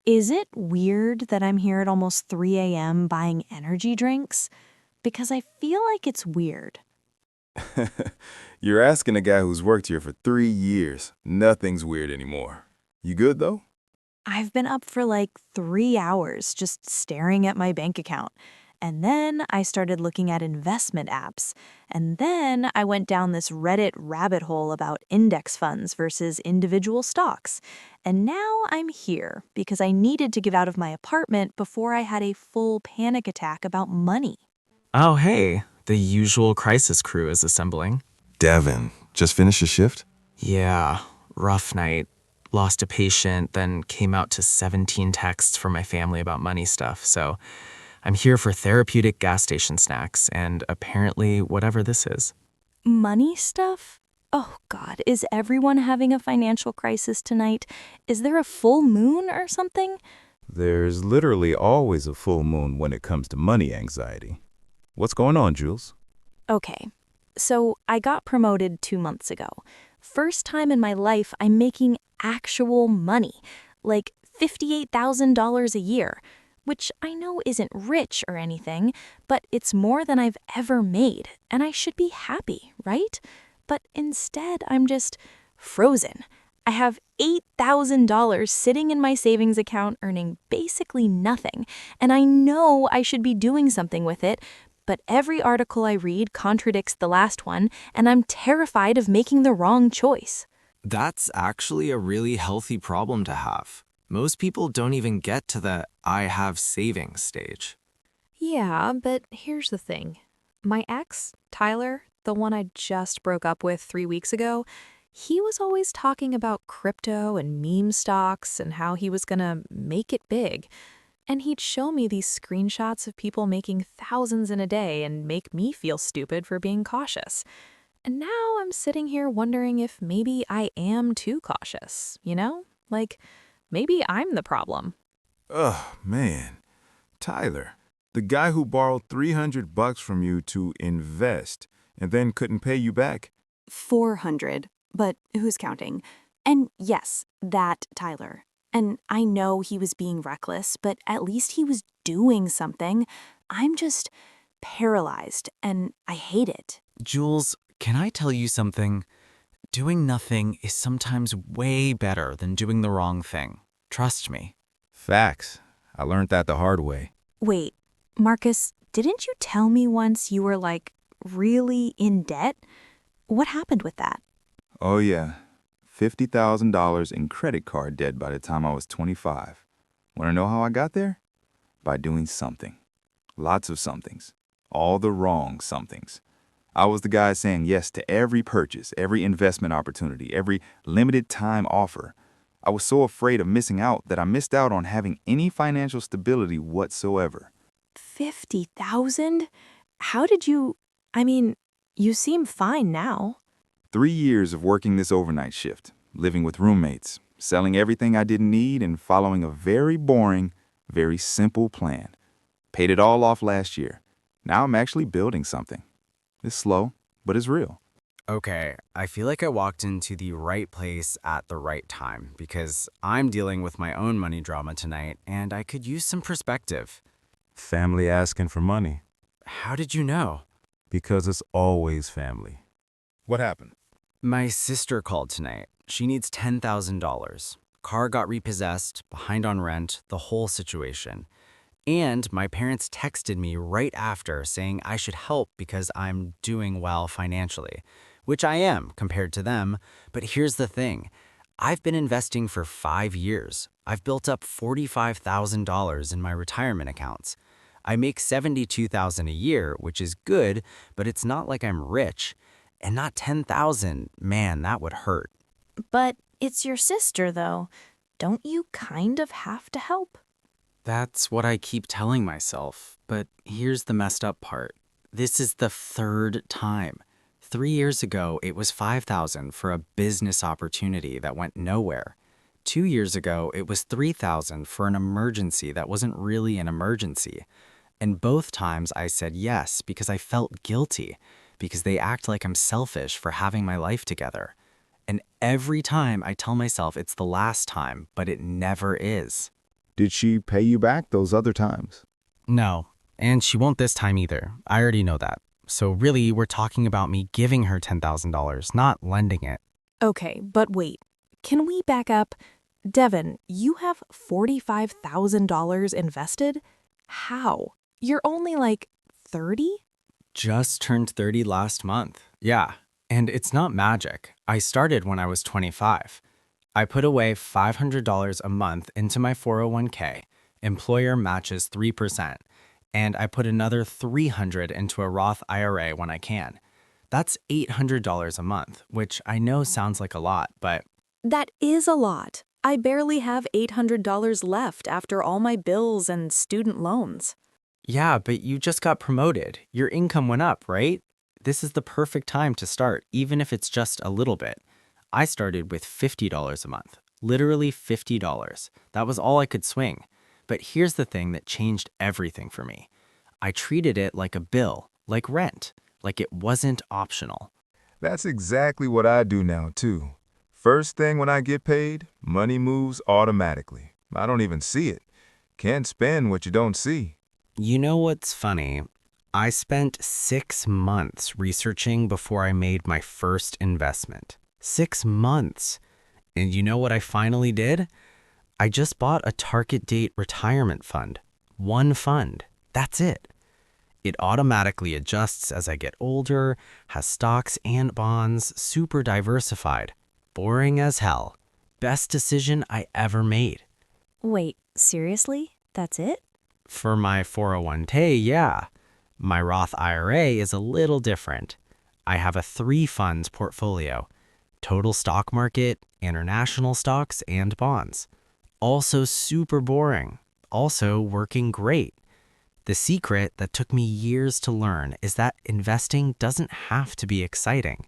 Is it weird that I'm here at almost 3 a.m. buying energy drinks? Because I feel like it's weird. You're asking a guy who's worked here for 3 years. Nothing's weird anymore. You good, though? I've been up for like 3 hours just staring at my bank account. And then I started looking at investment apps. And then I went down this Reddit rabbit hole about index funds versus individual stocks. And now I'm here because I needed to get out of my apartment before I had a full panic attack about money. Oh, hey, the usual crisis crew is assembling. Devon, just finished your shift? Yeah, rough night. Lost a patient, then came out to 17 texts from my family about money stuff. So I'm here for therapeutic gas station snacks and apparently whatever this is. Money stuff? Oh God, is everyone having a financial crisis tonight? Is there a full moon or something? There's literally always a full moon when it comes to money anxiety. What's going on, Jules? Okay, so I got promoted 2 months ago. First time in my life I'm making actual money, like $58,000 a year, which I know isn't rich or anything, but it's more than I've ever made, and I should be happy, right? But instead, I'm just frozen. I have $8,000 sitting in my savings account earning basically nothing, and I know I should be doing something with it, but every article I read contradicts the last one, and I'm terrified of making the wrong choice. That's actually a really healthy problem to have. Most people don't even get to the I have savings stage. Yeah, but here's the thing. My ex, Tyler, the one I just broke up with 3 weeks ago, he was always talking about crypto and meme stocks and how he was gonna make it big. And he'd show me these screenshots of people making thousands in a day and make me feel stupid for being cautious. And now I'm sitting here wondering if maybe I am too cautious, you know? Like, maybe I'm the problem. Ugh, man. Tyler, the guy who borrowed $300 from you to invest and then couldn't pay you back. 400, but who's counting? And yes, that Tyler. And I know he was being reckless, but at least he was doing something. I'm just paralyzed, and I hate it. Jules, can I tell you something? Doing nothing is sometimes way better than doing the wrong thing. Trust me. Facts. I learned that the hard way. Wait, Marcus, didn't you tell me once you were like really in debt? What happened with that? Oh, yeah. $50,000 in credit card debt by the time I was 25. Want to know how I got there? By doing something. Lots of somethings. All the wrong somethings. I was the guy saying yes to every purchase, every investment opportunity, every limited time offer. I was so afraid of missing out that I missed out on having any financial stability whatsoever. 50,000? How did you... I mean, you seem fine now. 3 years of working this overnight shift, living with roommates, selling everything I didn't need, and following a very boring, very simple plan. Paid it all off last year. Now I'm actually building something. It's slow, but it's real. Okay, I feel like I walked into the right place at the right time because I'm dealing with my own money drama tonight and I could use some perspective. Family asking for money. How did you know? Because it's always family. What happened? My sister called tonight. She needs $10,000. Car got repossessed, behind on rent, the whole situation. And my parents texted me right after saying I should help because I'm doing well financially, which I am compared to them. But here's the thing. I've been investing for 5 years. I've built up $45,000 in my retirement accounts. I make $72,000 a year, which is good, but it's not like I'm rich. And not $10,000, man, that would hurt. But it's your sister, though. Don't you kind of have to help? That's what I keep telling myself, but here's the messed up part. This is the third time. 3 years ago, it was $5,000 for a business opportunity that went nowhere. 2 years ago, it was $3,000 for an emergency that wasn't really an emergency. And both times I said yes because I felt guilty, because they act like I'm selfish for having my life together. And every time I tell myself it's the last time, but it never is. Did she pay you back those other times? No, and she won't this time either. I already know that. So really, we're talking about me giving her $10,000, not lending it. Okay, but wait. Can we back up? Devon, you have $45,000 invested? How? You're only like 30? Just turned 30 last month. Yeah, and it's not magic. I started when I was 25. I put away $500 a month into my 401k. Employer matches 3%. And I put another $300 into a Roth IRA when I can. That's $800 a month, which I know sounds like a lot, but That is a lot. I barely have $800 left after all my bills and student loans. yeah, but you just got promoted. Your income went up, right? This is the perfect time to start, even if it's just a little bit. I started with $50 a month, literally $50. That was all I could swing. But here's the thing that changed everything for me. I treated it like a bill, like rent, like it wasn't optional. That's exactly what I do now, too. First thing when I get paid, money moves automatically. I don't even see it. Can't spend what you don't see. You know what's funny? I spent 6 months researching before I made my first investment. 6 months. And you know what I finally did? I just bought a target date retirement fund. One fund. That's it. It automatically adjusts as I get older, has stocks and bonds, super diversified. Boring as hell. Best decision I ever made. Wait, seriously? That's it? For my 401k, yeah. My Roth IRA is a little different. I have a 3 funds portfolio. Total stock market, international stocks, and bonds. Also super boring. Also working great. The secret that took me years to learn is that investing doesn't have to be exciting.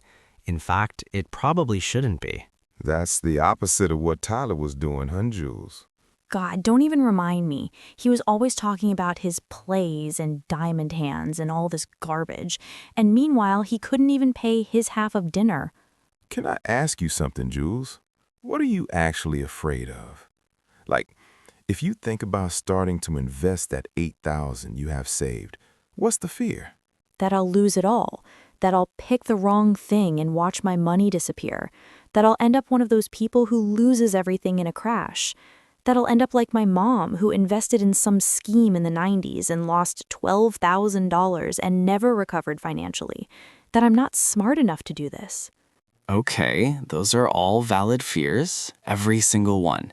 In fact, it probably shouldn't be. That's the opposite of what Tyler was doing, huh, Jules? God, don't even remind me. He was always talking about his plays and diamond hands and all this garbage. And meanwhile, he couldn't even pay his half of dinner. Can I ask you something, Jules? What are you actually afraid of? Like, if you think about starting to invest that $8,000 you have saved, what's the fear? That I'll lose it all. That I'll pick the wrong thing and watch my money disappear. That I'll end up one of those people who loses everything in a crash. That I'll end up like my mom, who invested in some scheme in the 90s and lost $12,000 and never recovered financially. That I'm not smart enough to do this. Okay, those are all valid fears, every single one.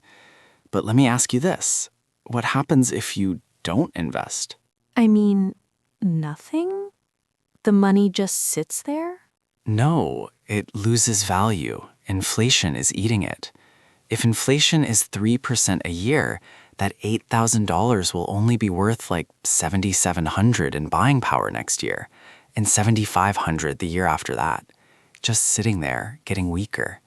But let me ask you this. What happens if you don't invest? I mean, nothing? The money just sits there? No, it loses value. Inflation is eating it. If inflation is 3% a year, that $8,000 will only be worth like $7,700 in buying power next year, and $7,500 the year after that. Just sitting there, getting weaker.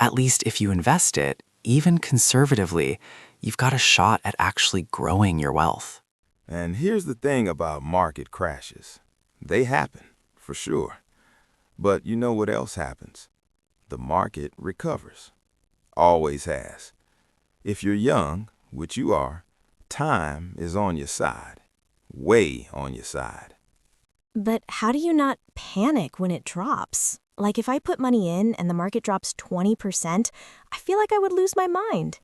At least if you invest it, even conservatively, you've got a shot at actually growing your wealth. And here's the thing about market crashes. They happen, for sure. But you know what else happens? The market recovers. Always has. If you're young, which you are, time is on your side. Way on your side. But how do you not panic when it drops? Like if I put money in and the market drops 20%, I feel like I would lose my mind.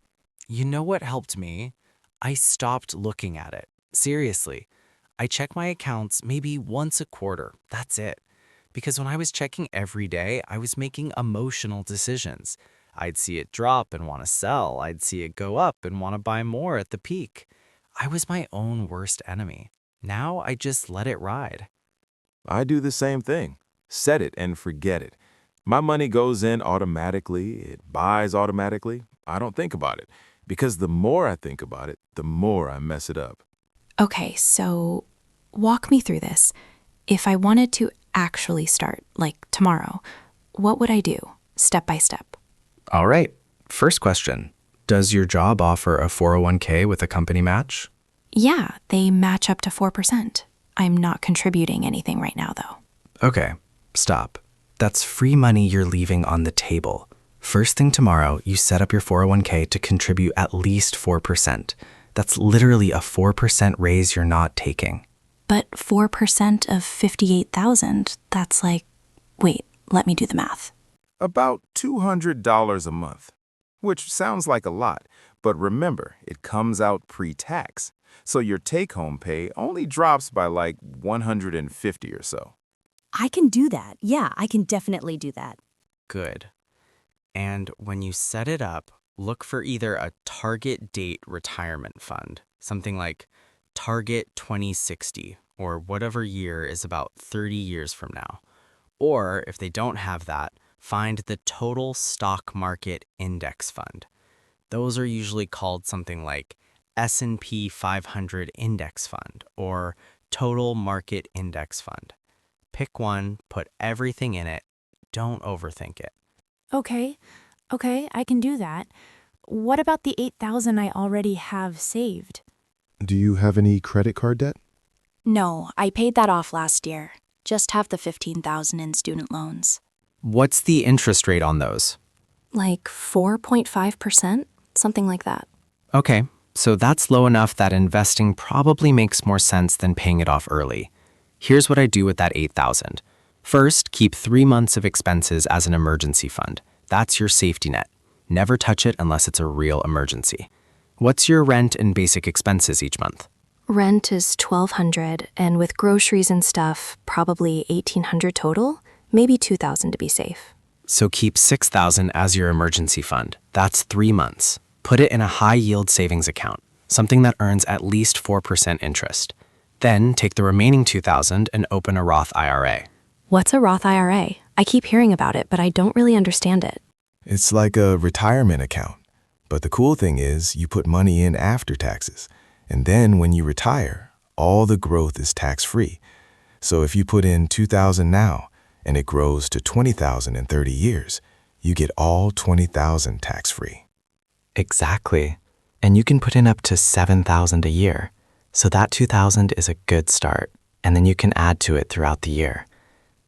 You know what helped me? I stopped looking at it. Seriously. I check my accounts maybe once a quarter. That's it. Because when I was checking every day, I was making emotional decisions. I'd see it drop and want to sell. I'd see it go up and want to buy more at the peak. I was my own worst enemy. Now I just let it ride. I do the same thing. Set it and forget it. My money goes in automatically. It buys automatically. I don't think about it. Because the more I think about it, the more I mess it up. Okay, so walk me through this. If I wanted to actually start, like tomorrow, what would I do, step by step? All right, first question. Does your job offer a 401k with a company match? Yeah, they match up to 4%. I'm not contributing anything right now, though. Okay, stop. That's free money you're leaving on the table. First thing tomorrow, you set up your 401k to contribute at least 4%. That's literally a 4% raise you're not taking. But 4% of 58,000, that's like, wait, let me do the math. About $200 a month, which sounds like a lot, but remember, it comes out pre-tax, so your take-home pay only drops by like $150 or so. I can do that. Yeah, I can definitely do that. Good. And when you set it up, look for either a target date retirement fund, something like Target 2060, or whatever year is about 30 years from now. Or if they don't have that, find the total stock market index fund. Those are usually called something like S&P 500 index fund or total market index fund. Pick one, put everything in it, don't overthink it. Okay, I can do that. What about the 8,000 I already have saved? Do you have any credit card debt? No, I paid that off last year. Just have the 15,000 in student loans. What's the interest rate on those? Like 4.5%, something like that. Okay, so that's low enough that investing probably makes more sense than paying it off early. Here's what I do with that 8,000. First, keep 3 months of expenses as an emergency fund. That's your safety net. Never touch it unless it's a real emergency. What's your rent and basic expenses each month? Rent is $1,200, and with groceries and stuff, probably $1,800 total, maybe $2,000 to be safe. So keep 6,000 as your emergency fund. That's 3 months. Put it in a high-yield savings account, something that earns at least 4% interest. Then take the remaining 2,000 and open a Roth IRA. What's a Roth IRA? I keep hearing about it, but I don't really understand it. It's like a retirement account. But the cool thing is you put money in after taxes. And then when you retire, all the growth is tax-free. So if you put in $2,000 now and it grows to $20,000 in 30 years, you get all $20,000 tax-free. Exactly. And you can put in up to $7,000 a year. So that $2,000 is a good start, and then you can add to it throughout the year.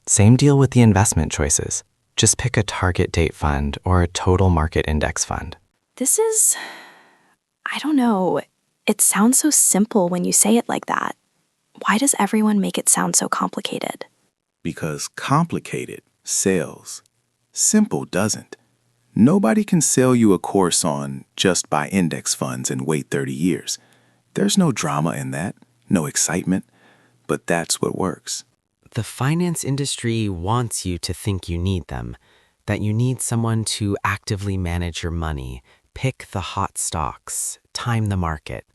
Same deal with the investment choices. Just pick a target date fund or a total market index fund. This is... I don't know. It sounds so simple when you say it like that. Why does everyone make it sound so complicated? Because complicated sells. Simple doesn't. Nobody can sell you a course on just buy index funds and wait 30 years. There's no drama in that, no excitement, but that's what works. The finance industry wants you to think you need them, that you need someone to actively manage your money, pick the hot stocks, time the market.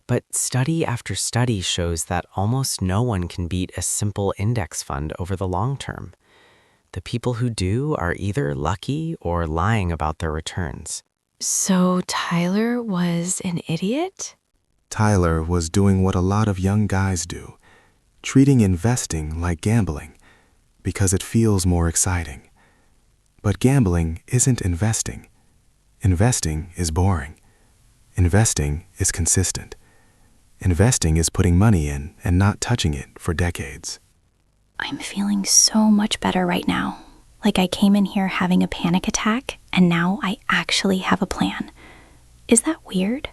But study after study shows that almost no one can beat a simple index fund over the long term. The people who do are either lucky or lying about their returns. So Tyler was an idiot? Tyler was doing what a lot of young guys do, treating investing like gambling because it feels more exciting. But gambling isn't investing. Investing is boring. Investing is consistent. Investing is putting money in and not touching it for decades. I'm feeling so much better right now. Like I came in here having a panic attack, and now I actually have a plan. Is that weird?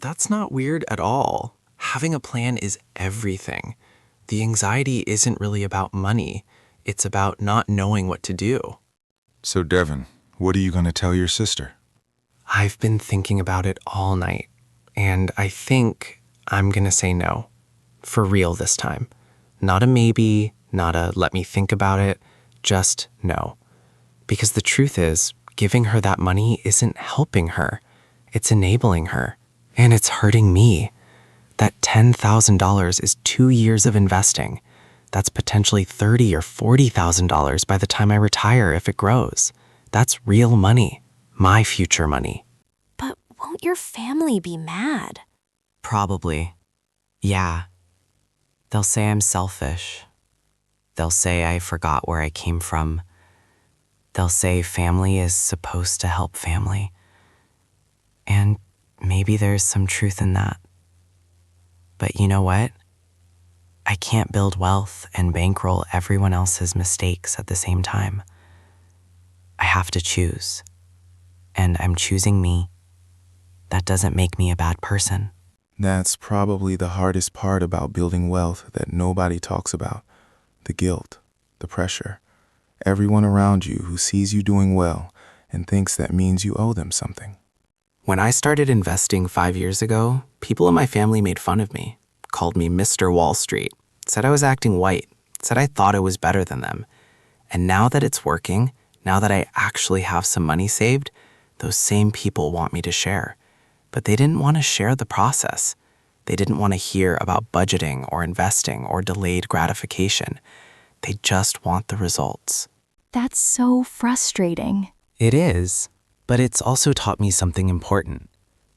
That's not weird at all. Having a plan is everything. The anxiety isn't really about money. It's about not knowing what to do. So, Devon, what are you going to tell your sister? I've been thinking about it all night, and I think I'm gonna say no. For real this time. Not a maybe, not a let me think about it, just no. Because the truth is, giving her that money isn't helping her. It's enabling her. And it's hurting me. That $10,000 is 2 years of investing. That's potentially $30,000 or $40,000 by the time I retire if it grows. That's real money. My future money. But won't your family be mad? Probably. Yeah. They'll say I'm selfish. They'll say I forgot where I came from. They'll say family is supposed to help family. And maybe there's some truth in that. But you know what? I can't build wealth and bankroll everyone else's mistakes at the same time. I have to choose. And I'm choosing me. that doesn't make me a bad person. That's probably the hardest part about building wealth that nobody talks about. The guilt, the pressure. Everyone around you who sees you doing well and thinks that means you owe them something. When I started investing 5 years ago, people in my family made fun of me, called me Mr. Wall Street, said I was acting white, said I thought I was better than them. And now that it's working, now that I actually have some money saved, those same people want me to share. But they didn't want to share the process. They didn't want to hear about budgeting or investing or delayed gratification. They just want the results. That's so frustrating. It is, but it's also taught me something important.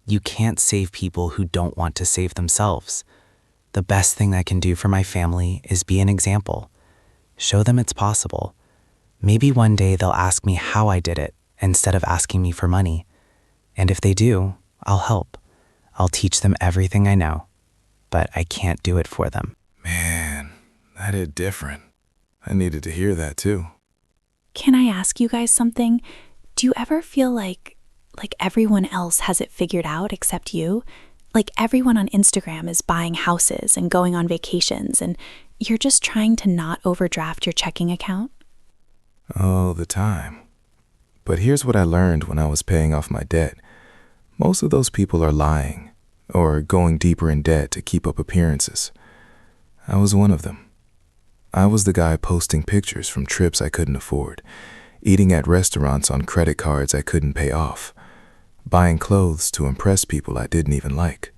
You can't save people who don't want to save themselves. The best thing I can do for my family is be an example. Show them it's possible. Maybe one day they'll ask me how I did it instead of asking me for money. And if they do, I'll help. I'll teach them everything I know, but I can't do it for them. Man, that hit different. I needed to hear that too. Can I ask you guys something? Do you ever feel like everyone else has it figured out except you? Like everyone on Instagram is buying houses and going on vacations, and you're just trying to not overdraft your checking account? All the time. But here's what I learned when I was paying off my debt. Most of those people are lying or going deeper in debt to keep up appearances. I was one of them. I was the guy posting pictures from trips I couldn't afford, eating at restaurants on credit cards I couldn't pay off, buying clothes to impress people I didn't even like.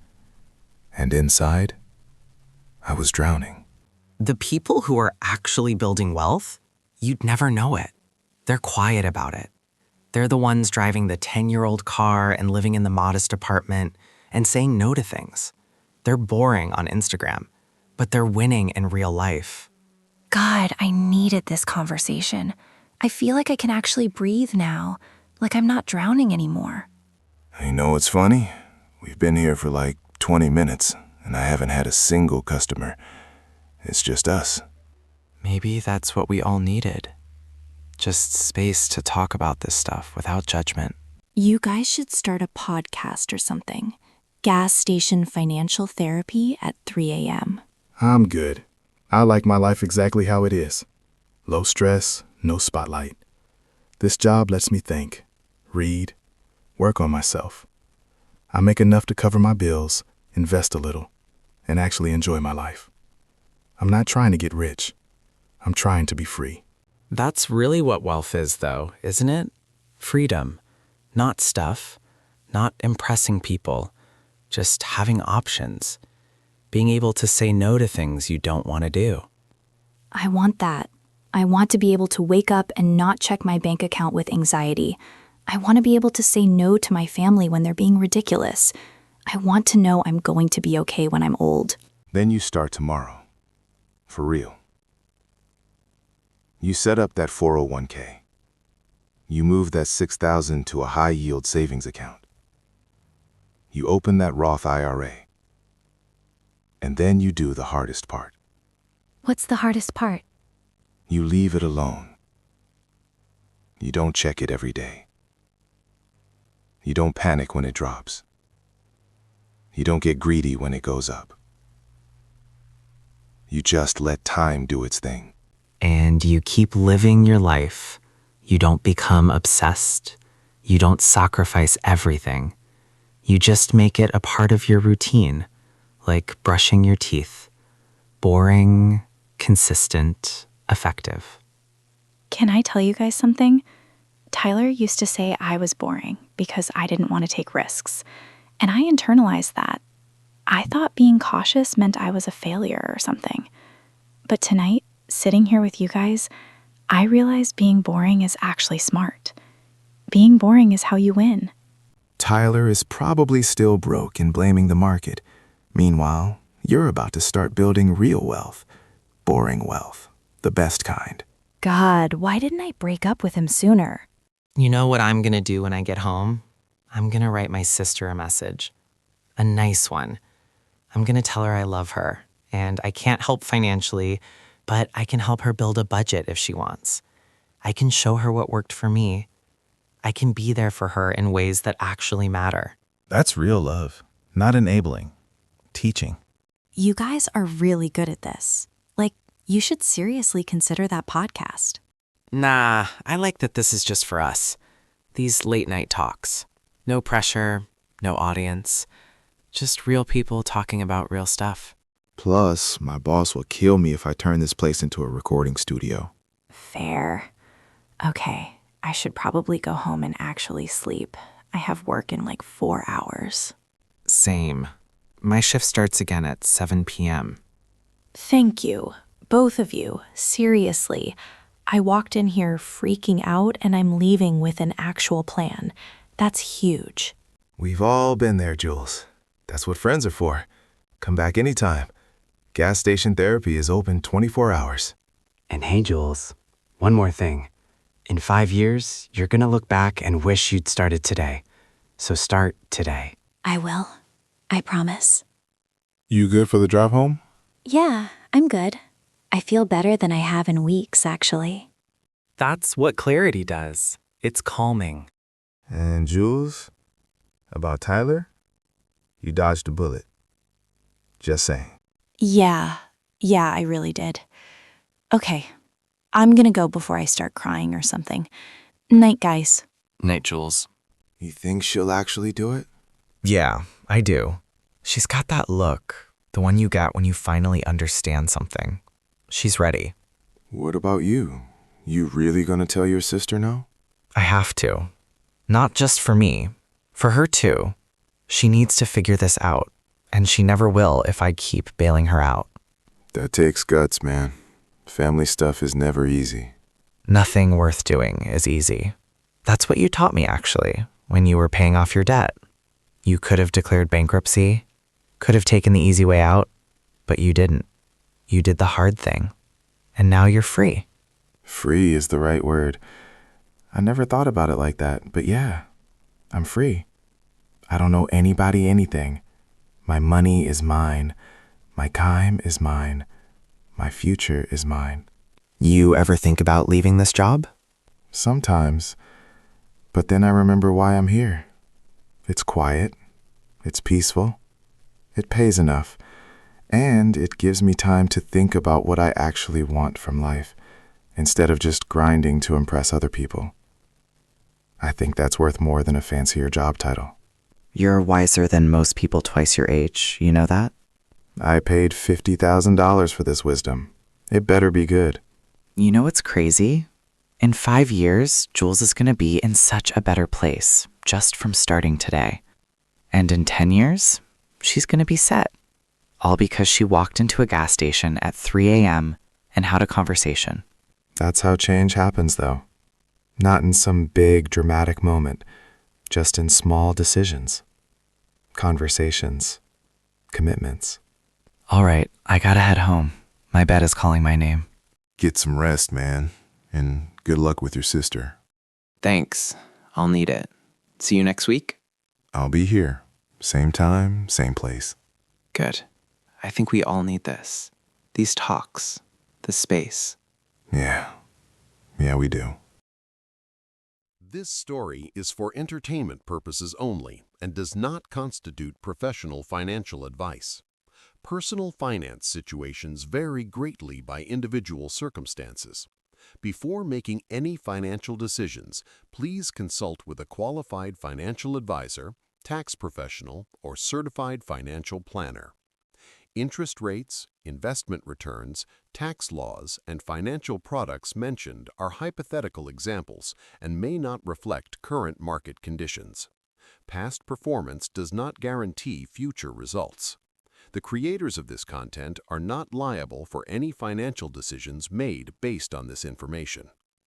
And inside, I was drowning. The people who are actually building wealth, you'd never know it. They're quiet about it. They're the ones driving the 10-year-old car and living in the modest apartment and saying no to things. They're boring on Instagram, but they're winning in real life. God, I needed this conversation. I feel like I can actually breathe now, like I'm not drowning anymore. You know what's funny? We've been here for like 20 minutes, and I haven't had a single customer. It's just us. Maybe that's what we all needed. Just space to talk about this stuff without judgment. You guys should start a podcast or something. Gas station financial therapy at 3 a.m. I'm good. I like my life exactly how it is. Low stress, no spotlight. This job lets me think, read, work on myself. I make enough to cover my bills, invest a little, and actually enjoy my life. I'm not trying to get rich. I'm trying to be free. That's really what wealth is, though, isn't it? Freedom. Not stuff. Not impressing people. Just having options. Being able to say no to things you don't want to do. I want that. I want to be able to wake up and not check my bank account with anxiety. I want to be able to say no to my family when they're being ridiculous. I want to know I'm going to be okay when I'm old. Then you start tomorrow. For real. You set up that 401k. You move that $6,000 to a high-yield savings account. You open that Roth IRA. And then you do the hardest part. What's the hardest part? You leave it alone. You don't check it every day. You don't panic when it drops. You don't get greedy when it goes up. You just let time do its thing. And you keep living your life. You don't become obsessed. You don't sacrifice everything. You just make it a part of your routine, like brushing your teeth. Boring, consistent, effective. Can I tell you guys something? Tyler used to say I was boring because I didn't want to take risks. And I internalized that. I thought being cautious meant I was a failure or something. But tonight, sitting here with you guys, I realized being boring is actually smart. Being boring is how you win. Tyler is probably still broke and blaming the market. Meanwhile, you're about to start building real wealth. Boring wealth. The best kind. God, why didn't I break up with him sooner? You know what I'm gonna do when I get home? I'm gonna write my sister a message. A nice one. I'm gonna tell her I love her, and I can't help financially, but I can help her build a budget if she wants. I can show her what worked for me. I can be there for her in ways that actually matter. That's real love, not enabling. Teaching. You guys are really good at this. Like, you should seriously consider that podcast. Nah, I like that this is just for us. These late night talks. No pressure, no audience. Just real people talking about real stuff. Plus, my boss will kill me if I turn this place into a recording studio. Fair. Okay, I should probably go home and actually sleep. I have work in like 4 hours. Same. My shift starts again at 7 p.m. Thank you, both of you, seriously. I walked in here freaking out and I'm leaving with an actual plan. That's huge. We've all been there, Jules. That's what friends are for. Come back anytime. Gas station therapy is open 24 hours. And hey, Jules, one more thing. In 5 years, you're gonna look back and wish you'd started today. So start today. I will. I promise. You good for the drive home? Yeah, I'm good. I feel better than I have in weeks, actually. That's what clarity does. It's calming. And Jules, about Tyler, you dodged a bullet. Just saying. Yeah, I really did. Okay, I'm gonna go before I start crying or something. Night, guys. Night, Jules. You think she'll actually do it? Yeah, I do. She's got that look, the one you get when you finally understand something. She's ready. What about you? You really gonna tell your sister no? I have to. Not just for me, for her too. She needs to figure this out, and she never will if I keep bailing her out. That takes guts, man. Family stuff is never easy. Nothing worth doing is easy. That's what you taught me, actually, when you were paying off your debt. You could have declared bankruptcy, could have taken the easy way out, but you didn't. You did the hard thing, and now you're free. Free is the right word. I never thought about it like that, but yeah, I'm free. I don't owe anybody anything. My money is mine. My time is mine. My future is mine. You ever think about leaving this job? Sometimes. But then I remember why I'm here. It's quiet. It's peaceful. It pays enough. And it gives me time to think about what I actually want from life, instead of just grinding to impress other people. I think that's worth more than a fancier job title. You're wiser than most people twice your age, you know that? I paid $50,000 for this wisdom. It better be good. You know what's crazy? In 5 years, Jules is going to be in such a better place, just from starting today. And in 10 years, she's going to be set. All because she walked into a gas station at 3 a.m. and had a conversation. That's how change happens, though. Not in some big, dramatic moment, just in small decisions. Conversations. Commitments. All right, I gotta head home. My bed is calling my name. Get some rest, man. And good luck with your sister. Thanks. I'll need it. See you next week? I'll be here. Same time, same place. Good. I think we all need this. These talks. This space. Yeah, we do. This story is for entertainment purposes only and does not constitute professional financial advice. Personal finance situations vary greatly by individual circumstances. Before making any financial decisions, please consult with a qualified financial advisor, tax professional, or certified financial planner. Interest rates, investment returns, tax laws, and financial products mentioned are hypothetical examples and may not reflect current market conditions. Past performance does not guarantee future results. The creators of this content are not liable for any financial decisions made based on this information.